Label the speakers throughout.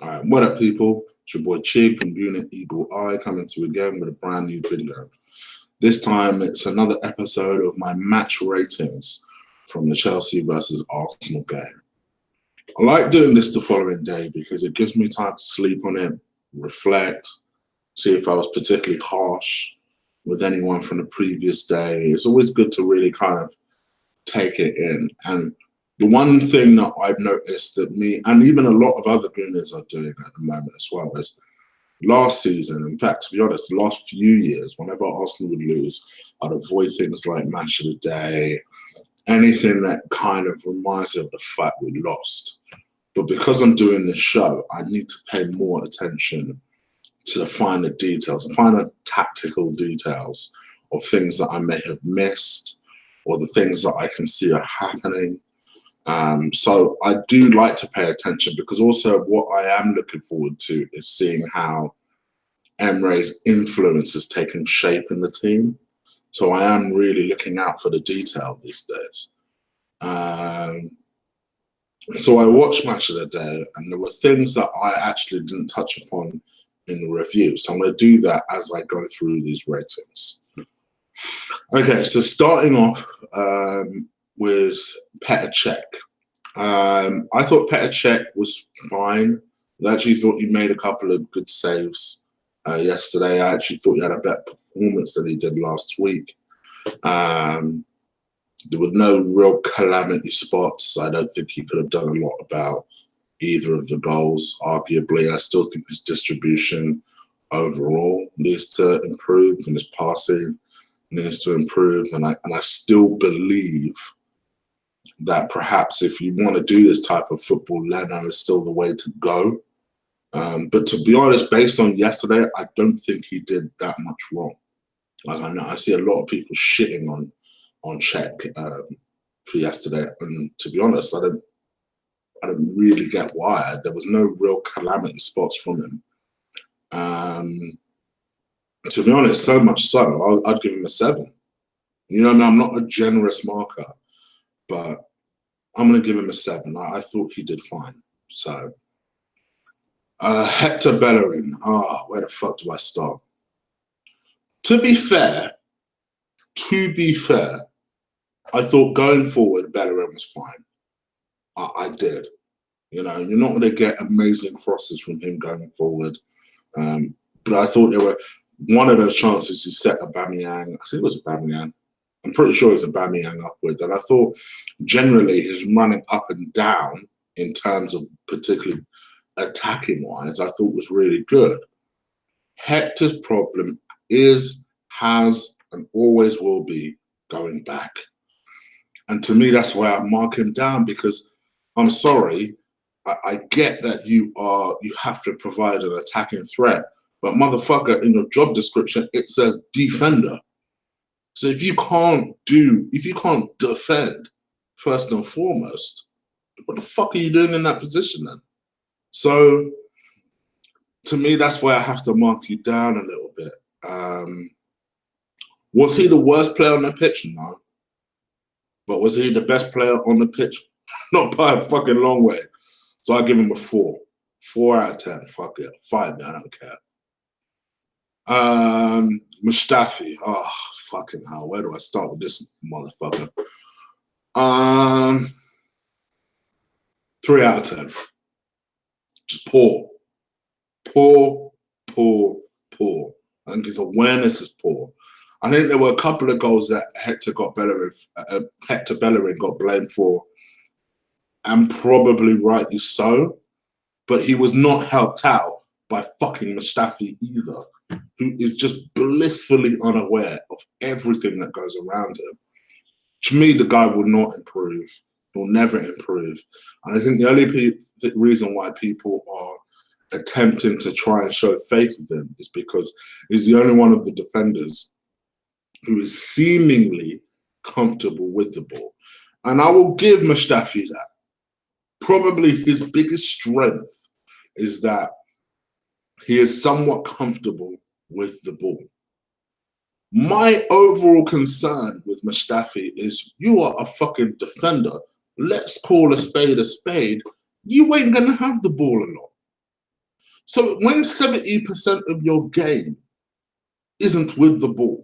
Speaker 1: All right, what up, people? It's your boy Chig from Unit Eagle Eye coming to you again with a brand new video. This time, it's another episode of my match ratings from the Chelsea versus Arsenal game. I like doing this the following day because it gives me time to sleep on it, reflect, see if I was particularly harsh with anyone from the previous day. It's always good to really kind of take it in. And the one thing that I've noticed that me and even a lot of other Gooners are doing at the moment as well is last season, in fact, to be honest, the last few years, whenever Arsenal would lose, I'd avoid things like Match of the Day, anything that kind of reminds me of the fact we lost. But because I'm doing this show, I need to pay more attention to the finer details, the finer tactical details of things that I may have missed or the things that I can see are happening. So I do like to pay attention because also what I am looking forward to is seeing how Emre's influence has taken shape in the team. So I am really looking out for the detail these days. So I watched Match of the Day and there were things that I actually didn't touch upon in the review. So I'm going to do that as I go through these ratings. Okay, so starting off with Petr Cech. I thought Petr Cech was fine. I actually thought he made a couple of good saves yesterday. I actually thought he had a better performance than he did last week. There were no real calamity spots. I don't think he could have done a lot about either of the goals, arguably. I still think his distribution overall needs to improve and his passing needs to improve. And I still believe that perhaps if you want to do this type of football, Leno is still the way to go. But to be honest, based on yesterday, I don't think he did that much wrong. Like I see a lot of people shitting on Cech for yesterday, and to be honest, I don't really get why. There was no real calamity spots from him. To be honest, so much so, I'd give him a 7. You know what I mean? I'm not a generous marker, but I'm going to give him a 7. I thought he did fine. So, Hector Bellerin. Where the fuck do I start? To be fair, I thought going forward, Bellerin was fine. I did. You know, you're not going to get amazing crosses from him going forward. But I thought there were one of those chances he set Aubameyang. I think it was Aubameyang. I'm pretty sure it was Aubameyang upward. And I thought generally his running up and down in terms of particularly attacking wise, I thought was really good. Hector's problem is, has, and always will be going back. And to me, that's why I mark him down because I'm sorry, I get that you have to provide an attacking threat, but motherfucker, in your job description, it says defender. So if you can't defend first and foremost, what the fuck are you doing in that position then? So to me, that's why I have to mark you down a little bit. Was he the worst player on the pitch? No. But was he the best player on the pitch? Not by a fucking long way. So I give him a 4. 4 out of 10. Fuck it. 5, man. I don't care. Mustafi. Oh, fucking hell. Where do I start with this motherfucker? 3 out of 10. Just poor. Poor. I think his awareness is poor. I think there were a couple of goals that Hector Bellerin got blamed for, and probably rightly so, but he was not helped out by fucking Mustafi either, who is just blissfully unaware of everything that goes around him. To me, the guy will not improve. He'll never improve. And I think the only reason why people are attempting to try and show faith with him is because he's the only one of the defenders who is seemingly comfortable with the ball. And I will give Mustafi that. Probably his biggest strength is that he is somewhat comfortable with the ball. My overall concern with Mustafi is you are a fucking defender. Let's call a spade a spade. You ain't going to have the ball a lot. So when 70% of your game isn't with the ball,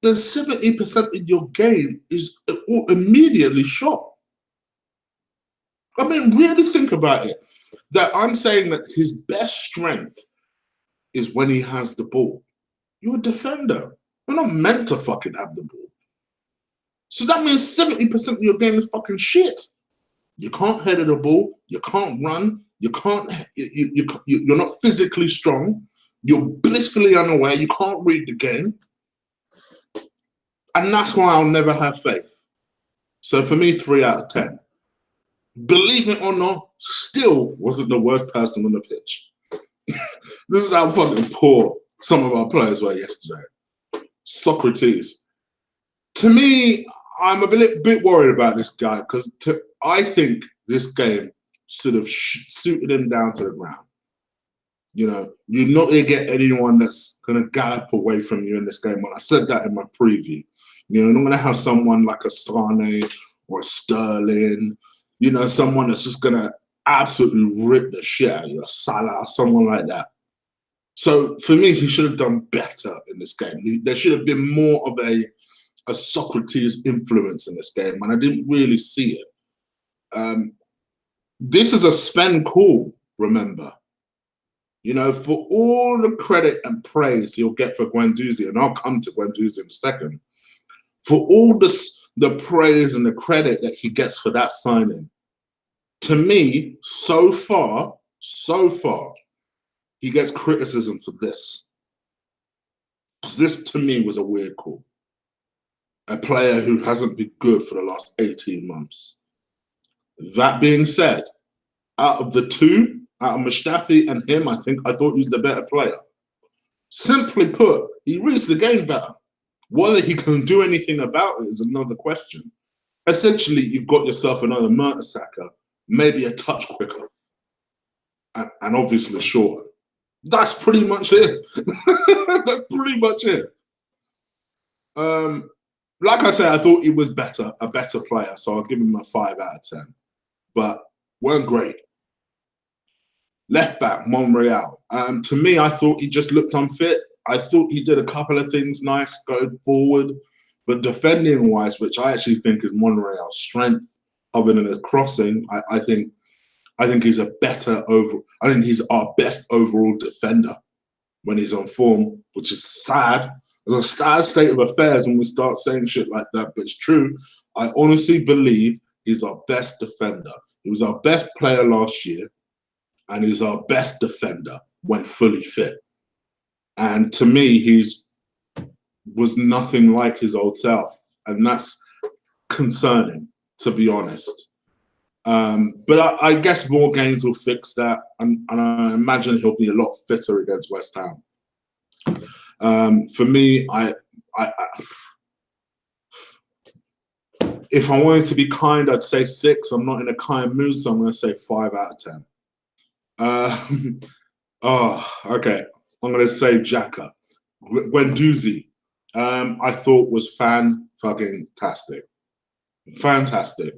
Speaker 1: then 70% of your game is immediately shot. I mean, really think about it. That I'm saying that his best strength is when he has the ball. You're a defender. You're not meant to fucking have the ball. So that means 70% of your game is fucking shit. You can't head the ball. You can't run. You can't. You're not physically strong. You're blissfully unaware. You can't read the game. And that's why I'll never have faith. So for me, 3 out of 10. Believe it or not, still wasn't the worst person on the pitch. This is how fucking poor some of our players were yesterday. Sokratis. To me, I'm a bit worried about this guy because I think this game sort of suited him down to the ground. You know, you're not going to get anyone that's going to gallop away from you in this game. Well, I said that in my preview. You know, you're not going to have someone like a Sane or a Sterling, you know, someone that's just going to absolutely rip the shit out of you, a Salah, someone like that. So for me, he should have done better in this game. There should have been more of a Sokratis influence in this game, and I didn't really see it. This is a spend call, remember. You know, for all the credit and praise you'll get for Guendouzi, and I'll come to Guendouzi in a second, for all the praise and the credit that he gets for that signing, to me, so far, he gets criticism for this. This, to me, was a weird call. A player who hasn't been good for the last 18 months. That being said, out of the two, out of Mustafi and him, I thought he was the better player. Simply put, he reads the game better. Whether he can do anything about it is another question. Essentially, you've got yourself another Mertesacker, maybe a touch quicker, and obviously shorter. That's pretty much it. That's pretty much it. Like I said, I thought he was a better player, so I'll give him a 5 out of 10. But weren't great. Left back, Monreal. To me, I thought he just looked unfit. I thought he did a couple of things nice going forward, but defending-wise, which I actually think is Monreal's strength, other than his crossing, I think he's a better I think he's our best overall defender when he's on form, which is sad. There's a sad state of affairs when we start saying shit like that, but it's true. I honestly believe he's our best defender. He was our best player last year, and he's our best defender when fully fit. And to me, was nothing like his old self, and that's concerning, to be honest. But I guess more games will fix that, and I imagine he'll be a lot fitter against West Ham. For me, if I wanted to be kind, I'd say 6. I'm not in a kind mood, so I'm going to say 5 out of 10. Okay. I'm going to say Xhaka. Guendouzi, I thought was fan-fucking-tastic. Fantastic.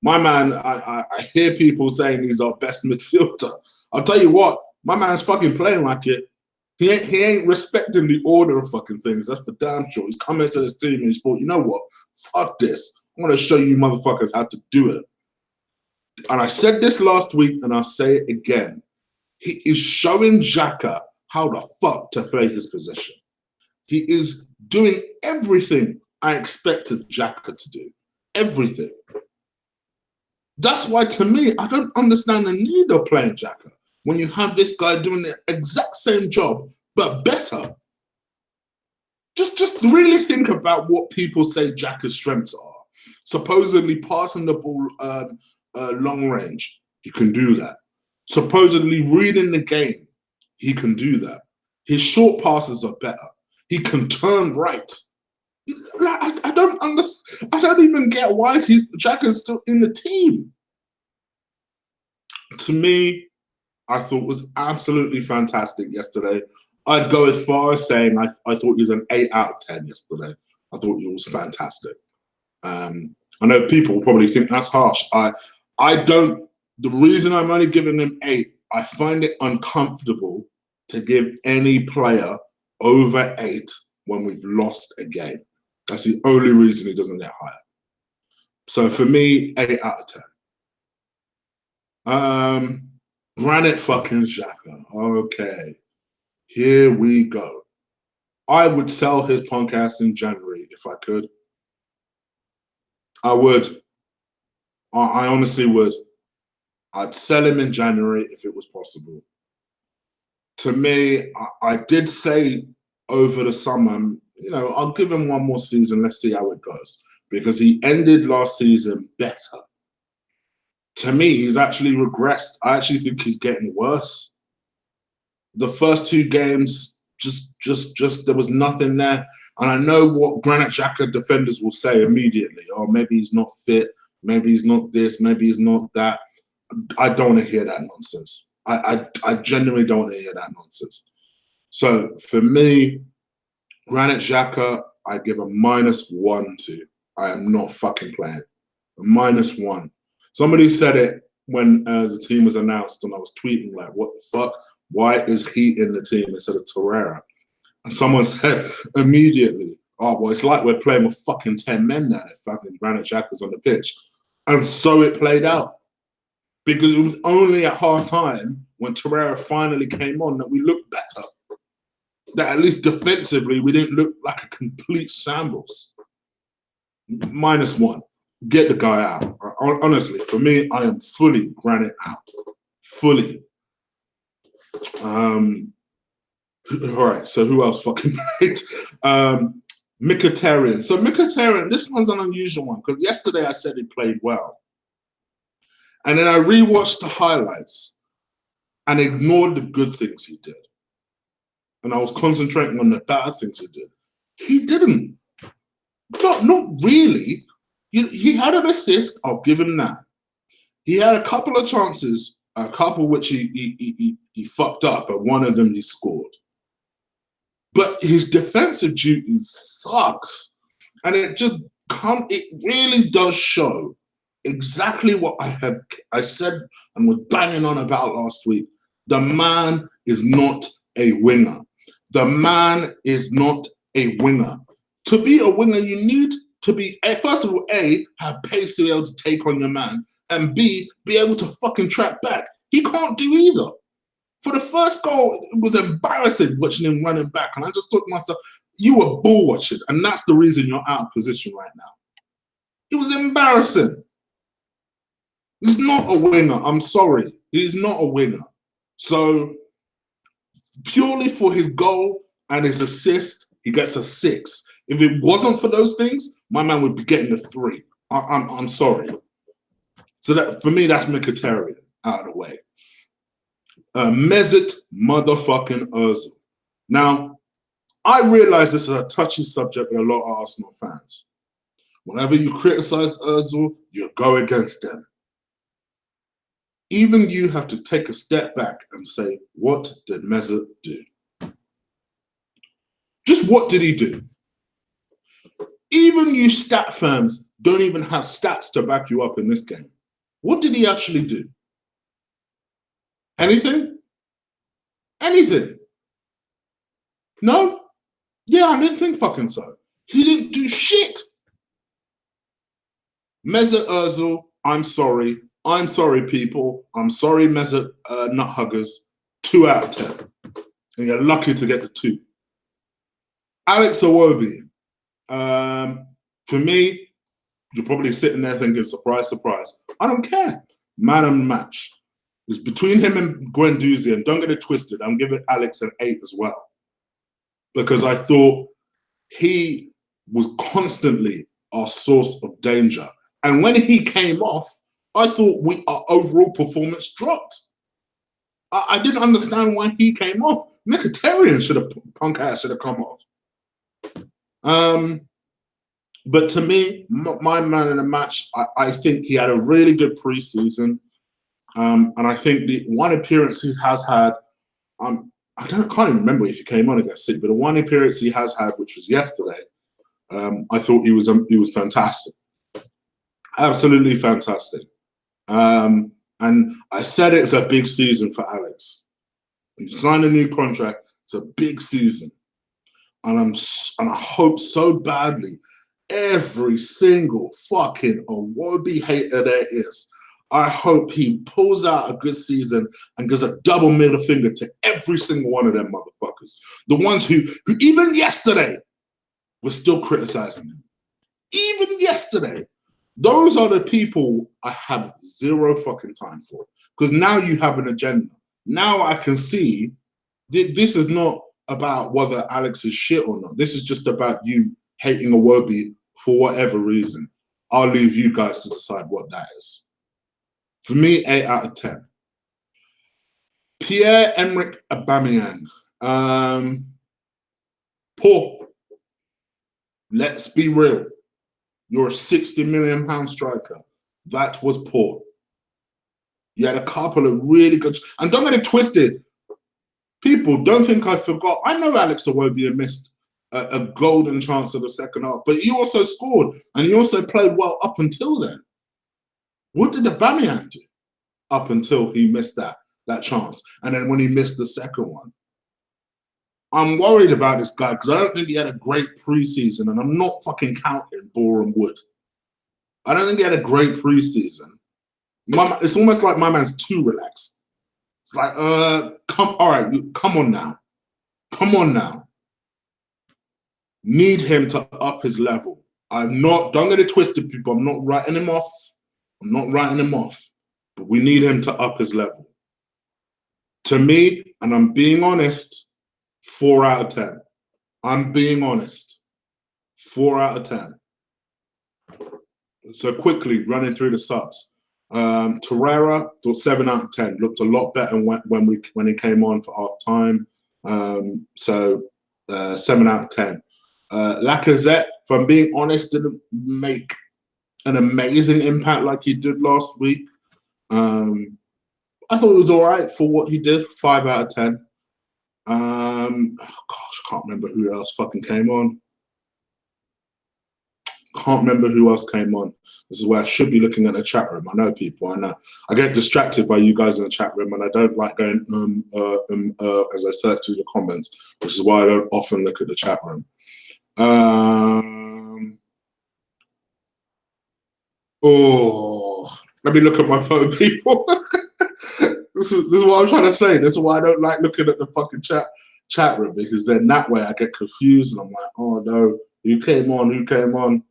Speaker 1: My man, I hear people saying he's our best midfielder. I'll tell you what, my man's fucking playing like it. He ain't respecting the order of fucking things. That's for damn sure. He's come into this team and he's thought, you know what? Fuck this. I'm going to show you motherfuckers how to do it. And I said this last week and I'll say it again. He is showing Xhaka how the fuck to play his position. He is doing everything I expected Xhaka to do. Everything. That's why, to me, I don't understand the need of playing Xhaka when you have this guy doing the exact same job, but better. Just really think about what people say Xhaka's strengths are. Supposedly passing the ball long range, he can do that. Supposedly reading the game, he can do that. His short passes are better. He can turn right. I don't even get why Xhaka's still in the team. To me, I thought was absolutely fantastic yesterday. I'd go as far as saying I thought he was an 8 out of 10 yesterday. I thought he was fantastic. I know people will probably think that's harsh. I don't. The reason I'm only giving him 8, I find it uncomfortable to give any player over 8 when we've lost a game. That's the only reason he doesn't get higher. So for me, 8 out of 10. Granit fucking Xhaka. Okay, here we go. I would sell his punk ass in January if I could. I would. I honestly would. I'd sell him in January if it was possible. To me, I did say over the summer, you know, I'll give him one more season. Let's see how it goes. Because he ended last season better. To me, he's actually regressed. I actually think he's getting worse. The first 2 games, just there was nothing there. And I know what Granit Xhaka defenders will say immediately. Oh, maybe he's not fit. Maybe he's not this. Maybe he's not that. I don't want to hear that nonsense. I genuinely don't want to hear that nonsense. So for me, Granit Xhaka, I give a -1 to. I am not fucking playing. A -1. Somebody said it when the team was announced, and I was tweeting like, "What the fuck? Why is he in the team instead of Torreira?" And someone said immediately, "Oh, well, it's like we're playing with fucking 10 men now if fucking Granit Xhaka's on the pitch." And so it played out. Because it was only at half time when Torreira finally came on that we looked better. That at least defensively, we didn't look like a complete shambles. -1. Get the guy out. Honestly, for me, I am fully Granit out. Fully. All right, so who else fucking played? Mkhitaryan. So Mkhitaryan, this one's an unusual one because yesterday I said he played well. And then I rewatched the highlights and ignored the good things he did. And I was concentrating on the bad things he did. He didn't. Not really. He had an assist, I'll give him that. He had a couple of chances, a couple which he fucked up, but one of them he scored. But his defensive duty sucks. And it really does show exactly what I said and was banging on about last week. The man is not a winger. The man is not a winger. To be a winger, you need to be, first of all, A, have pace to be able to take on your man, and B, be able to fucking track back. He can't do either. For the first goal, it was embarrassing watching him running back. And I just thought to myself, you were ball watching, and that's the reason you're out of position right now. It was embarrassing. He's not a winger. I'm sorry. He's not a winger. So purely for his goal and his assist, he gets a 6. If it wasn't for those things, my man would be getting a 3. I'm sorry. So that for me, that's Mkhitaryan out of the way. Mesut motherfucking Özil. Now, I realize this is a touchy subject with a lot of Arsenal fans. Whenever you criticize Özil, you go against them. Even you have to take a step back and say, what did Mesut do? Just what did he do? Even you stat firms don't even have stats to back you up in this game. What did he actually do? Anything? Anything? No? Yeah, I didn't think fucking so. He didn't do shit. Mesut Özil, I'm sorry. I'm sorry, people. I'm sorry, Mesut nut huggers. 2 out of 10. And you're lucky to get the 2. Alex Iwobi. For me, you're probably sitting there thinking, surprise, surprise. I don't care. Man and match. It's between him and Guendouzi, and don't get it twisted. I'm giving Alex an 8 as well. Because I thought he was constantly our source of danger. And when he came off, I thought our overall performance dropped. I didn't understand why he came off. Mkhitaryan punk ass should have come off. But to me, my man in the match, I think he had a really good preseason. And I think the one appearance he has had, I can't even remember if he came on against City, but the one appearance he has had, which was yesterday, I thought he was fantastic. Absolutely fantastic. And And I said it's a big season for Alex. He signed a new contract. It's a big season. And I hope so badly every single fucking Iwobi hater there is, I hope he pulls out a good season and gives a double middle finger to every single one of them motherfuckers. The ones who even yesterday were still criticizing him. Even yesterday. Those are the people I have zero fucking time for. Because now you have an agenda. Now I can see this is not about whether Alex is shit or not. This is just about you hating Iwobi for whatever reason. I'll leave you guys to decide what that is. For me, 8 out of 10. Pierre-Emerick Aubameyang. Poor. Let's be real. You're a £60 million striker. That was poor. You had a couple of really good... And don't get it twisted. People, don't think I forgot. I know Alex Iwobi missed a golden chance of the second half, but he also scored, and he also played well up until then. What did Aubameyang do up until he missed that chance? And then when he missed the second one. I'm worried about this guy because I don't think he had a great preseason, and I'm not fucking counting Boreham Wood. I don't think he had a great preseason. It's almost like my man's too relaxed. It's like, come on now. Come on now. Need him to up his level. Don't get it twisted, people. I'm not writing him off. I'm not writing him off. But we need him to up his level. To me, and I'm being honest, 4 out of 10. I'm being honest. 4 out of 10. So quickly, running through the subs. Torreira, thought 7 out of 10. Looked a lot better when he came on for half time. 7 out of 10. Lacazette, if I'm being honest, didn't make an amazing impact like he did last week. I thought it was all right for what he did. 5 out of 10. I can't remember who else fucking came on. Can't remember who else came on. This is where I should be looking at the chat room. I know people. I know. I get distracted by you guys in the chat room, and I don't like going as I search through the comments, which is why I don't often look at the chat room. Let me look at my phone, people. This is what I'm trying to say. This is why I don't like looking at the fucking chat room, because then that way I get confused and I'm like, oh no, who came on? Who came on?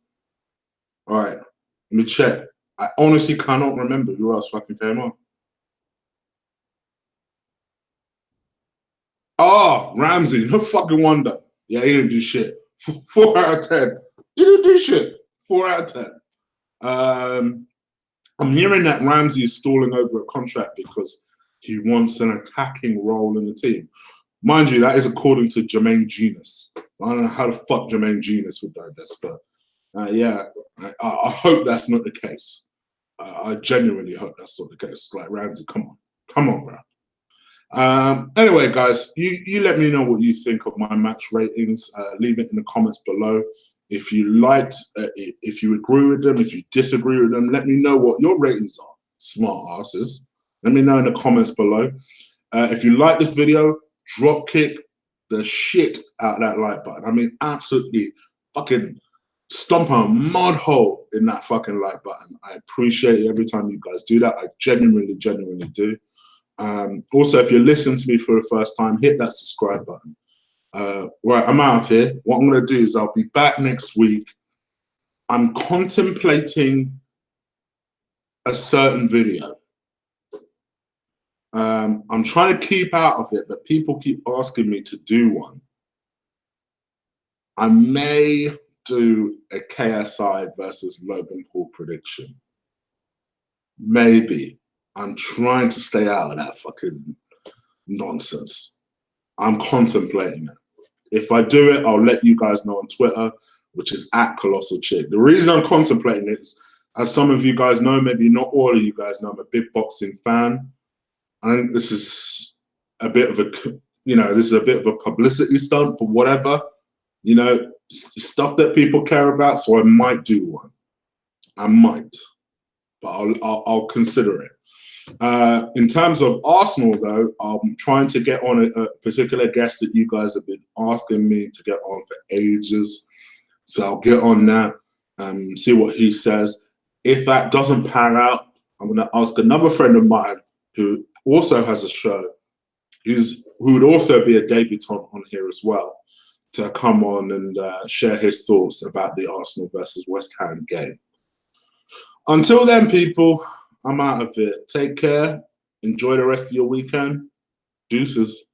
Speaker 1: All right, let me check. I honestly cannot remember who else fucking came on. Oh, Ramsey, no fucking wonder. Yeah, he didn't do shit. 4 out of 10. He didn't do shit. 4 out of 10. I'm hearing that Ramsey is stalling over a contract because he wants an attacking role in the team. Mind you, that is according to Jermaine Genius. I don't know how the fuck Jermaine Genius would know this, but yeah, I hope that's not the case. I genuinely hope that's not the case. Like, Ramsey, come on. Come on, bro. Anyway, guys, you let me know what you think of my match ratings. Leave it in the comments below. If you liked, if you agree with them, if you disagree with them, let me know what your ratings are, smart asses. Let me know in the comments below. If you like this video, drop kick the shit out of that like button. I mean, absolutely fucking stomp a mud hole in that fucking like button. I appreciate it every time you guys do that. I genuinely do. Also, if you're listening to me for the first time, hit that subscribe button. Right, I'm out of here. What I'm going to do is I'll be back next week. I'm contemplating a certain video. I'm trying to keep out of it, but people keep asking me to do one. I may do a KSI versus Logan Paul prediction. Maybe. I'm trying to stay out of that fucking nonsense. I'm contemplating it. If I do it, I'll let you guys know on Twitter, which is @ColossalChick. The reason I'm contemplating it is, as some of you guys know, maybe not all of you guys know, I'm a big boxing fan. And this is a bit of a publicity stunt, but whatever, stuff that people care about. So I might do one. I might, but I'll consider it. In terms of Arsenal, though, I'm trying to get on a particular guest that you guys have been asking me to get on for ages. So I'll get on that and see what he says. If that doesn't pan out, I'm going to ask another friend of mine who also has a show, who would also be a debutant on here as well, to come on and share his thoughts about the Arsenal versus West Ham game. Until then, people, I'm out of here. Take care. Enjoy the rest of your weekend. Deuces.